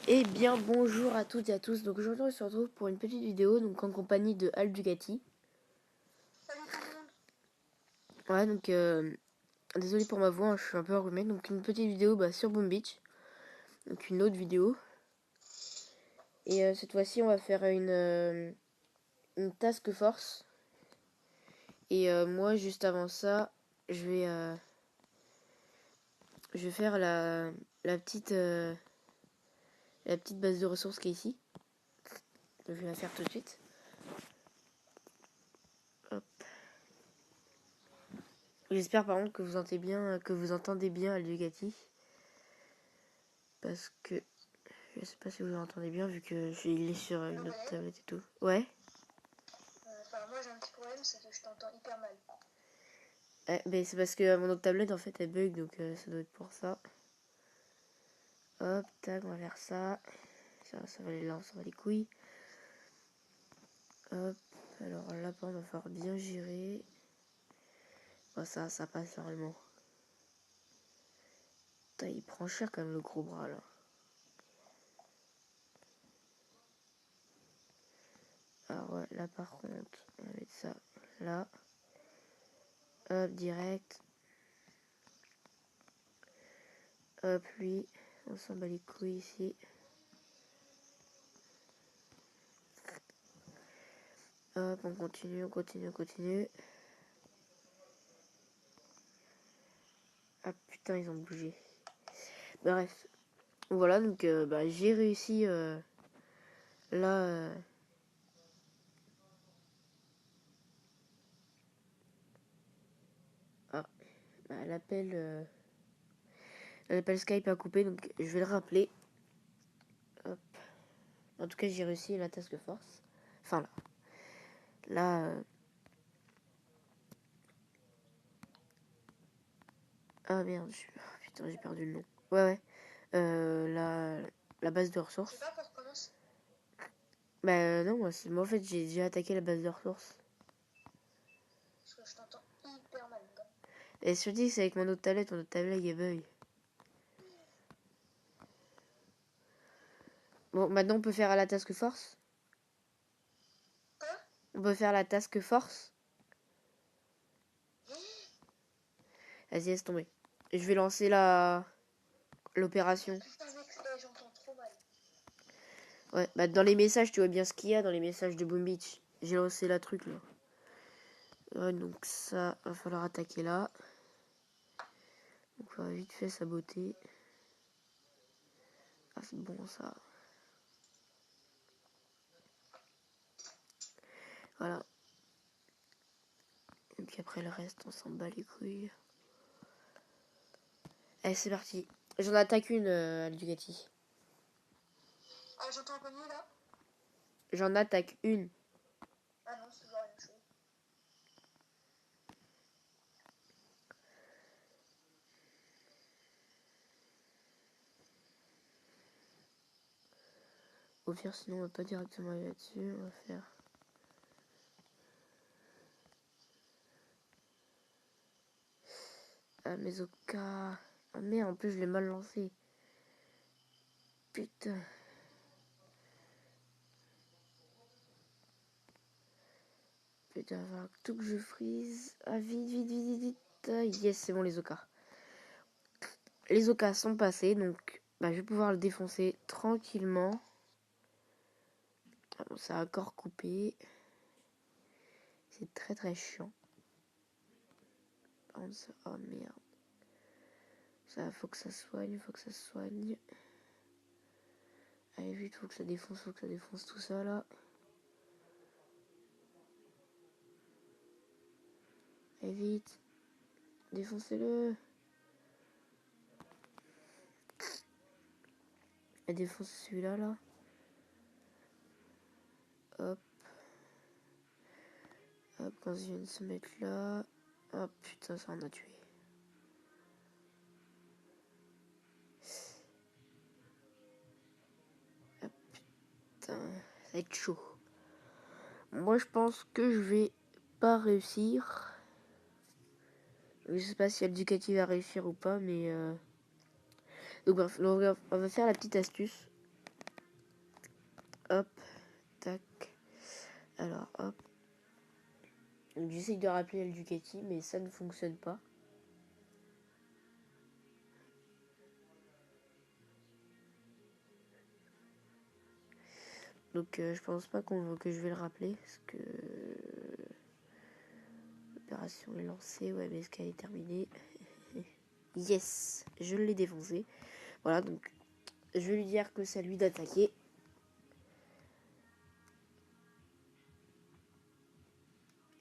Eh bien bonjour à toutes et à tous, donc aujourd'hui on se retrouve pour une petite vidéo donc en compagnie de Al Ducati. Salut tout le monde. Ouais donc désolé pour ma voix, hein, je suis un peu enrhumé, donc une petite vidéo sur Boom Beach, donc une autre vidéo. Et cette fois-ci on va faire une task force. Et moi juste avant ça, je vais, euh, je vais faire la petite, euh, la petite base de ressources qui est ici. Donc, je vais la faire tout de suite. Hop. J'espère par contre que vous entendez bien Al Ducati. Parce que je sais pas si vous l'entendez bien vu que il est sur Allô une autre Brian. tablette et tout. Ouais. Enfin, moi j'ai un petit problème, c'est que je t'entends hyper mal. Mais c'est parce que mon autre tablette en fait elle bug donc ça doit être pour ça. Hop, tac, on va faire ça. Ça va les lancer, ça va les couilles. Hop, alors là on va falloir bien gérer. Bon, ça passe normalement. Putain, il prend cher quand même le gros bras là. Alors ouais, là par contre, on va mettre ça là. Hop, direct. Hop, lui, on s'en bat les couilles ici. Hop, on continue, on continue, on continue. Ah putain, ils ont bougé. Bref, voilà, donc j'ai réussi là. Ah, bah, l'appel Skype a coupé, donc je vais le rappeler. Hop. En tout cas, j'ai réussi la task force. Enfin là. Là. Ah merde, putain, j'ai perdu le nom. Ouais, ouais. La base de Je sais ressources. pas qu'on recommence. Non, moi en fait, j'ai déjà attaqué la base de ressources. Parce que je t'entends hyper mal, mon gars. Et surtout, c'est avec mon autre tablette, il bug. Bon, maintenant on peut faire à la task force. Quoi? On peut faire la task force. Vas-y, laisse tomber. Je vais lancer l'opération. Putain, mec, j'entends trop mal. Ouais, bah dans les messages, tu vois bien ce qu'il y a dans les messages de Boom Beach. J'ai lancé la truc là. Ouais, donc ça, va falloir attaquer là. Donc on va vite fait saboter. Ah, c'est bon ça. Voilà. Et puis après le reste, on s'en bat les couilles. Allez, c'est parti. J'en attaque une, Ducati. Ah, j'entends un peu mieux là. J'en attaque une. Ah non, c'est toujours la même chose. Au pire, sinon on va pas directement aller là-dessus. On va faire. Ah, mais au cas. Ah merde, en plus je l'ai mal lancé. Putain. Putain, il va falloir tout que je freeze. Ah, vite, vite, vite, vite, vite. Ah, yes, c'est bon, les okas. Les okas sont passés, donc je vais pouvoir le défoncer tranquillement. Ah bon, ça a encore coupé. C'est très très chiant. Oh merde. Ça, faut que ça soigne, faut que ça soigne. Allez, vite, faut que ça défonce tout ça là. Allez, vite. Défoncez-le. Et défoncez celui-là là. Hop. Hop, quand ils viennent se mettre là. Oh putain, ça en a tué. Ah putain, ça va être chaud. Moi, je pense que je vais pas réussir. Je sais pas si Ducati va réussir ou pas, mais... Donc bref, on va faire la petite astuce. Hop, tac. Alors, hop. J'essaye de rappeler El Ducati, mais ça ne fonctionne pas. Donc, je pense pas que je vais le rappeler, parce que l'opération est lancée. Ouais, mais est-ce qu'elle est terminée? Yes, je l'ai défoncé. Voilà, donc je vais lui dire que c'est à lui d'attaquer.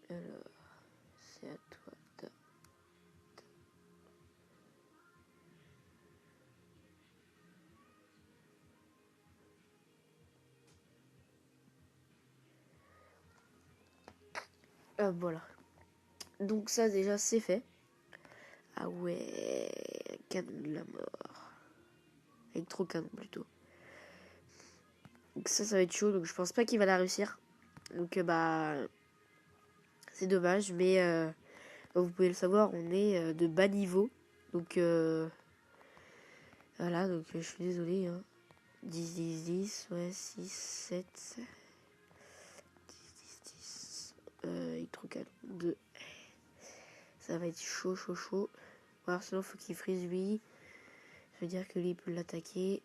Alors, c'est à toi. Voilà. Donc ça déjà c'est fait. Ah ouais, canon de la mort. Électro-canon plutôt. Donc ça va être chaud, donc je pense pas qu'il va la réussir. Donc bah c'est dommage, mais vous pouvez le savoir, on est de bas niveau. Donc voilà, donc je suis désolé. Hein. 10, 10, 10, ouais, 6, 7, 10, 10, 10. Électro-canon 2. Ça va être chaud, chaud, chaud. Alors sinon, faut qu'il frise lui. Ça veut dire que lui, il peut l'attaquer.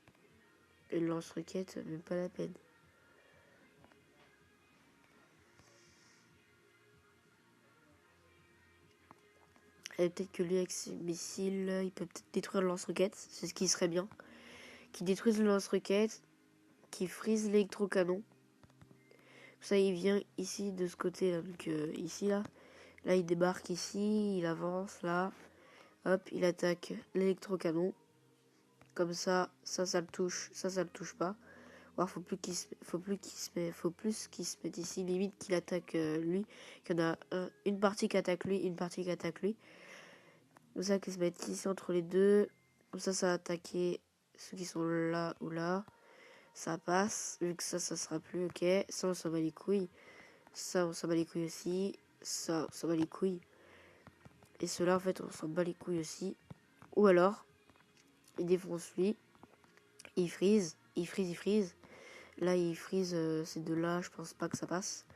Et le lance-roquette, même pas la peine. Et peut-être que lui, avec ses missiles, il peut peut-être détruire le lance-roquette. C'est ce qui serait bien. Qu'il détruise le lance-roquette. Qu'il frise l'électrocanon. Ça, il vient ici, de ce côté-là. Donc ici, là. Là, il débarque ici. Il avance, là. Hop, il attaque l'électrocanon. Comme ça le touche. Ça le touche pas. Alors, faut plus qu'il se mette ici, limite qu'il attaque lui, qu'il y en a une partie qui attaque lui, une partie qui attaque lui. Comme ça, qu'il se mette ici entre les deux. Comme ça va attaquer ceux qui sont là ou là. Ça passe, vu que ça sera plus ok. Ça, on s'en bat les couilles. Ça, on s'en bat les couilles aussi. Ça, on s'en bat les couilles. Et ceux-là, en fait, on s'en bat les couilles aussi. Ou alors, il défonce lui. Il freeze. Là, il freeze ces deux-là, je pense pas que ça passe.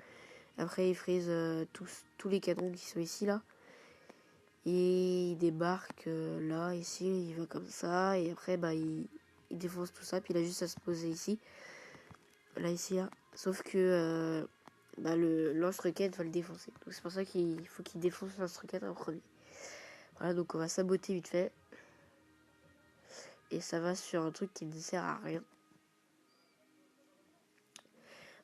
Après, il freeze tous les canons qui sont ici, là. Et il débarque là, ici, il va comme ça. Et après, bah, il défonce tout ça. Puis il a juste à se poser ici. Là, ici, là. Sauf que bah, le lance-roquette va le défoncer. Donc c'est pour ça qu'il faut qu'il défonce le lance-roquette en premier. Voilà, donc on va saboter vite fait. Et ça va sur un truc qui ne sert à rien.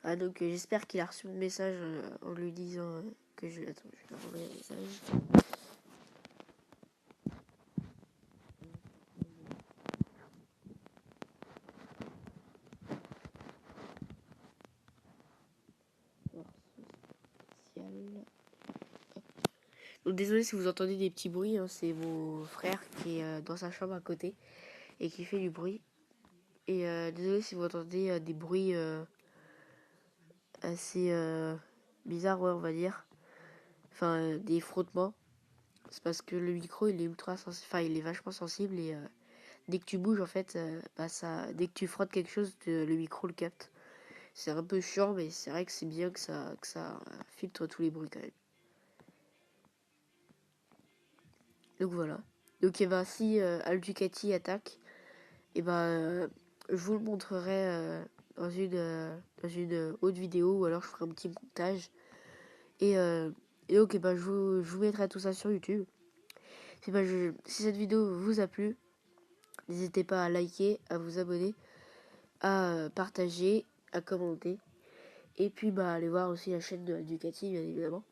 Ah, donc j'espère qu'il a reçu mon message en lui disant que je... Attends, je vais lui envoyer un message. Donc désolé si vous entendez des petits bruits, hein, c'est mon frère qui est dans sa chambre à côté et qui fait du bruit. Et désolé si vous entendez des bruits assez bizarres, ouais, on va dire. Enfin, des frottements. C'est parce que le micro, il est ultra sensible, enfin, il est vachement sensible et dès que tu bouges, en fait, bah, dès que tu frottes quelque chose, le micro le capte. C'est un peu chiant, mais c'est vrai que c'est bien que ça filtre tous les bruits quand même. Donc voilà. Donc et ben si Alducati attaque, et ben je vous le montrerai dans une autre vidéo ou alors je ferai un petit montage. Et donc et ben je vous mettrai tout ça sur YouTube. Si cette vidéo vous a plu, n'hésitez pas à liker, à vous abonner, à partager, à commenter. Et puis bah allez voir aussi la chaîne de Alducati bien évidemment.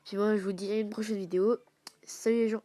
Puis moi je vous dis à une prochaine vidéo. Salut les gens!